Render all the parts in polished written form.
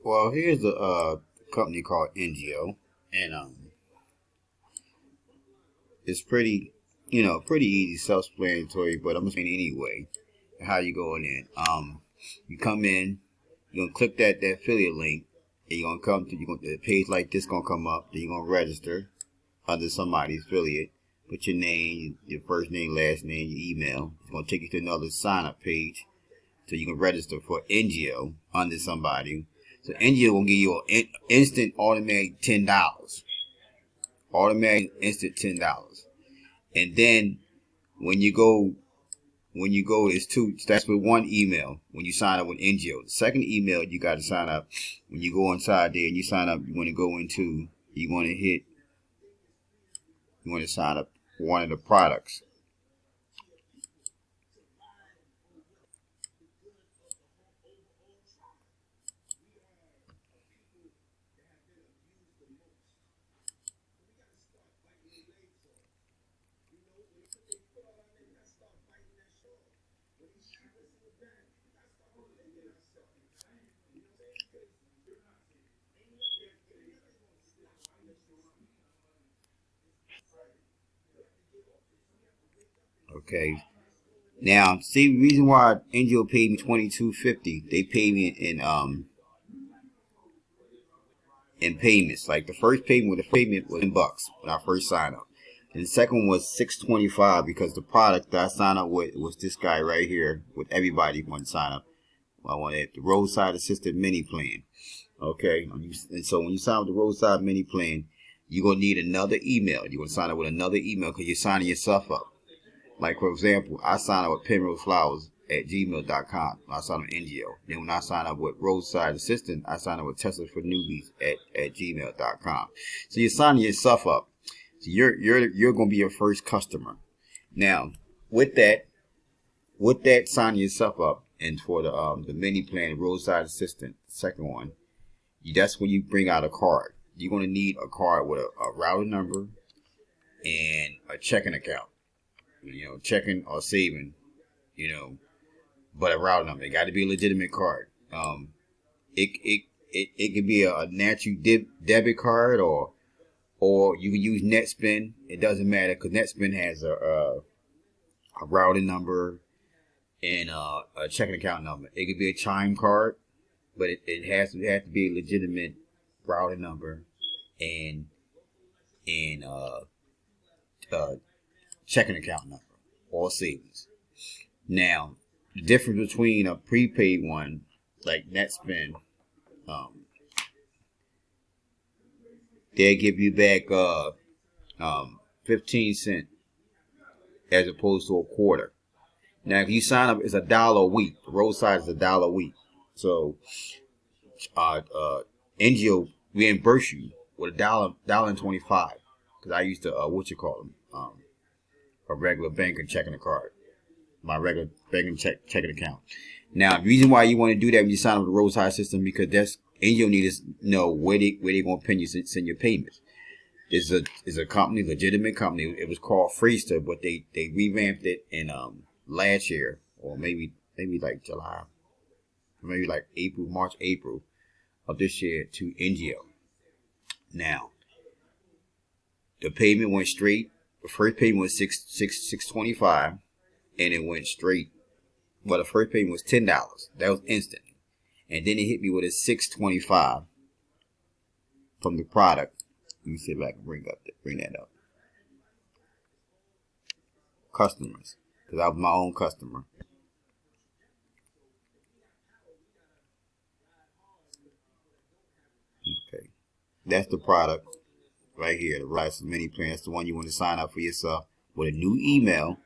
Well, here's a company called Enjeo, and it's pretty, pretty easy, self-explanatory. But I'm gonna explain anyway how you go in. You come in, you're gonna click that affiliate link, and you're gonna come to the page like this gonna come up. Then you're gonna register under somebody's affiliate. Put your name, your first name, last name, your email. It's gonna take you to another sign-up page, so you can register for NGO under somebody. So NGO will give you an instant automatic $10. Automatic instant $10. And then when you go it's two. That's with one email when you sign up with NGO. The second email you got to sign up when you go inside there and you sign up. You want to go into. You want to hit. You want to sign up for one of the products. Okay. Now, see, the reason why NGO paid me $22.50. They paid me in payments. Like the first payment, was $10 when I first signed up, and the second one was $6.25 because the product that I signed up with was this guy right here. With everybody want to sign up, I wanted the roadside assisted mini plan. Okay, and so when you sign up with the roadside mini plan, you're gonna need another email. You're gonna sign up with another email because you're signing yourself up. Like, for example, I signed up with penroseflowers@gmail.com. I signed up with NGO. Then when I signed up with Roadside Assistant, I signed up with Tesla for Newbies at gmail.com. So you're signing yourself up. So you're going to be your first customer. Now, with that signing yourself up, and for the mini plan, Roadside Assistant, second one, that's when you bring out a card. You're going to need a card with a routing number and a checking account. Checking or saving, but a routing number. It got to be a legitimate card. It could be a natural debit card, or you can use NetSpend. It doesn't matter because NetSpend has a routing number and a checking account number. It could be a Chime card, but it has to be a legitimate routing number and checking account number or savings. Now, the difference between a prepaid one like NetSpend, they give you back 15 cents as opposed to a quarter. Now, if you sign up, it's $1 a week. The roadside is $1 a week. So, NGO reimburse you with $1.25 because I used to a regular banking checking card, my regular banking checking account. Now, the reason why you want to do that when you sign up with the roadside system because that's NGO need to know where they gonna pay you, send your payments. This is a company, legitimate company. It was called Freester, but they revamped it in last year, or maybe like July, maybe like March, April of this year to NGO. Now, the payment went straight. The first payment was $6.25, and it went straight. Well, the first payment was $10. That was instant, and then it hit me with a $6.25 from the product. Let me see if I can bring that up. Customers, because I was my own customer. Okay, that's the product right here. The Rise Mini Plan. That's the one you want to sign up for yourself with a new email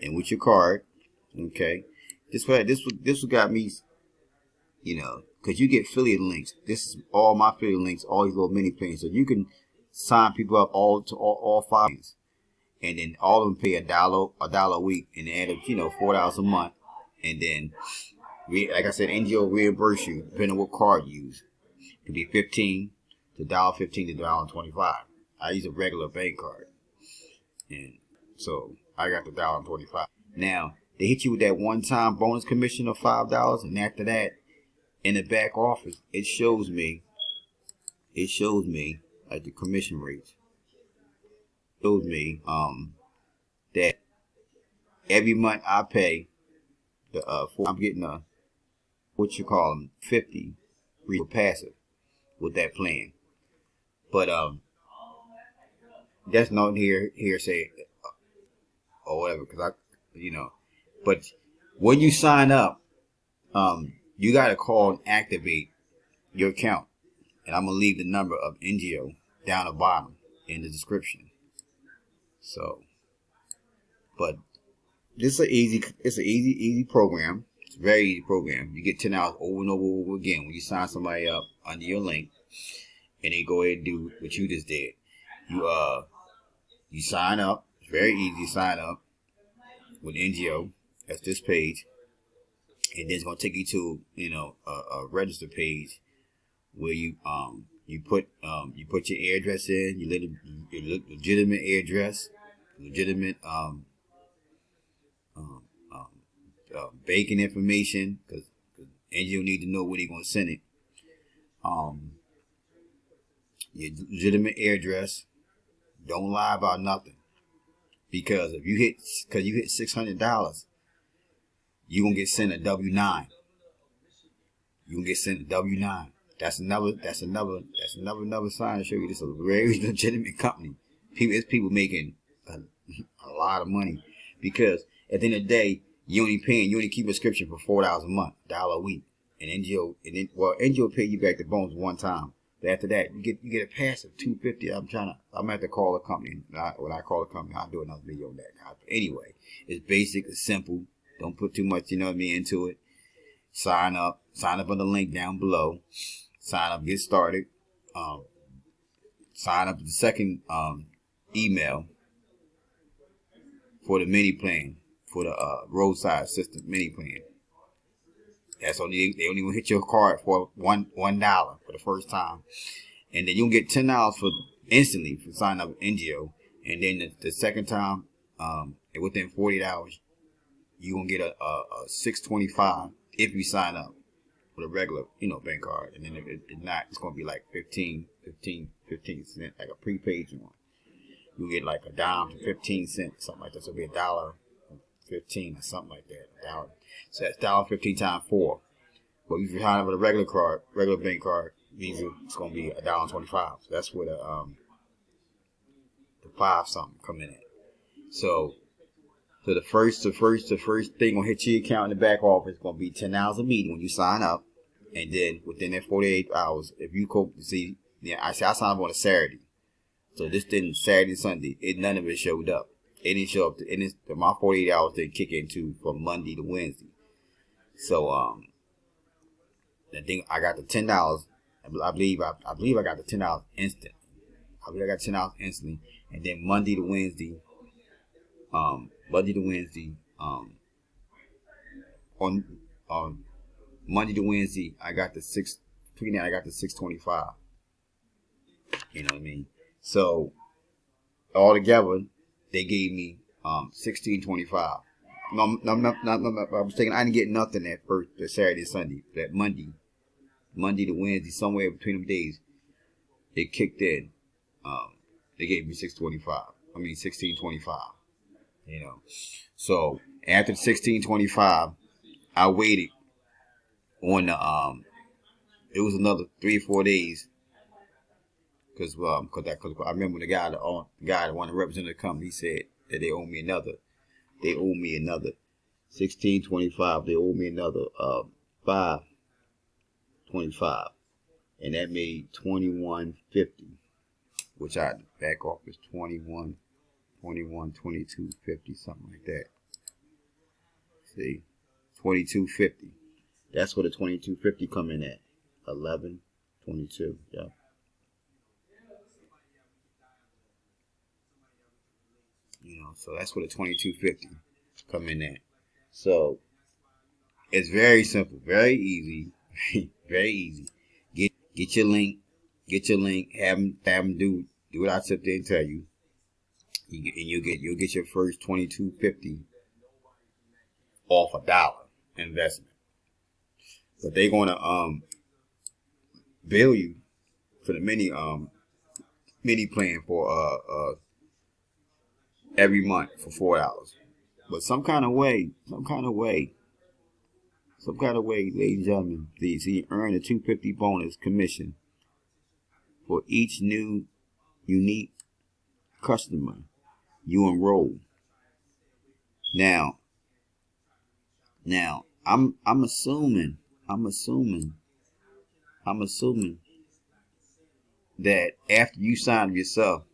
and with your card. Okay, this what got me. Because you get affiliate links. This is all my affiliate links, all these little mini plans. So you can sign people up all five, and then all of them pay $1 a week, and add up $4 a month, and then like I said, NGO reimburse you depending on what card you use. It could be 15 to $1.15 to $1.25. I use a regular bank card, and so I got the $1.25. Now they hit you with that one-time bonus commission of $5, and after that, in the back office, it shows me like the commission rates. It shows me that every month I pay the I'm getting a what you call them 50 for passive with that plan. But that's not here say or whatever, because but when you sign up, you got to call and activate your account, and I'm gonna leave the number of enjeo down the bottom in the description. So, but it's an easy program. It's a very easy program. You get 10 hours over and over again when you sign somebody up under your link, and they go ahead and do what you just did. You sign up. It's very easy to sign up with NGO. That's this page, and then it's gonna take you to a register page where you put your address in, your legitimate address, legitimate banking information, because NGO need to know where they're gonna send it. Your legitimate address. Don't lie about nothing, because if you hit $600, you gonna get sent a W-9. You gonna get sent a W-9. That's another sign to show you this is a very legitimate company. It's people making a lot of money, because at the end of the day, you only keep a subscription for $4 a month, $1 a week, and NGO pay you back the bonus one time. But after that, you get a passive $250. I'm gonna have to call the company. When I call the company, I'll do another video on that. Anyway, it's basic, it's simple. Don't put too much, into it. Sign up on the link down below. Sign up, get started. Sign up to the second email for the mini plan, for the roadside assistance mini plan. That's only they only gonna hit your card for $1 for the first time, and then you'll get $10 for instantly for signing up with NGO, and then the second time, and within 48 hours, you gonna get a $6.25 if you sign up with a regular bank card, and then if not, it's gonna be like 15 cents, like a prepaid one. You get like a dime to 15 cents, something like that. So it'll be $1.15 or something like that. So that's $1.15 times 4. But if you sign up with a regular bank card, Visa, it's gonna be $1.25. So that's where the 5 something come in at. So the first thing gonna hit your account in the back office is gonna be $10 a meeting when you sign up, and then within that 48 hours, if you I signed up on a Saturday. So this didn't Saturday, Sunday. None of it showed up. It didn't show up. My 48 hours didn't kick into from Monday to Wednesday. So I think I got the $10. I believe I got the $10 instant. I believe I got $10 instantly, and then Monday to Wednesday. On Monday to Wednesday, I got the $6.25. You know what I mean? So all together, they gave me $16.25. No, I was thinking I didn't get nothing that first Saturday, Sunday, that Monday to Wednesday, somewhere between them days, it kicked in. They gave me $16.25. So after the $16.25, I waited on the it was another 3 or 4 days. Cause I remember the guy that wanted to represent the company, he said that they owe me another $16.25. They owe me another $5.25, and that made $21.50, which I back off is 22.50, something like that. See, 22.50. That's where the 22.50 come in at. 11.22. Yeah. So that's where the 22.50 come in at. So it's very simple, very easy, very easy. Get your link, have them do what I sit there and tell you. You'll get your first $22.50 off $1 investment. But they're gonna bill you for the mini plan for every month for $4. But some kind of way, ladies and gentlemen, please, he earned a 250 bonus commission for each new unique customer you enroll. Now, I'm assuming that after you sign up yourself,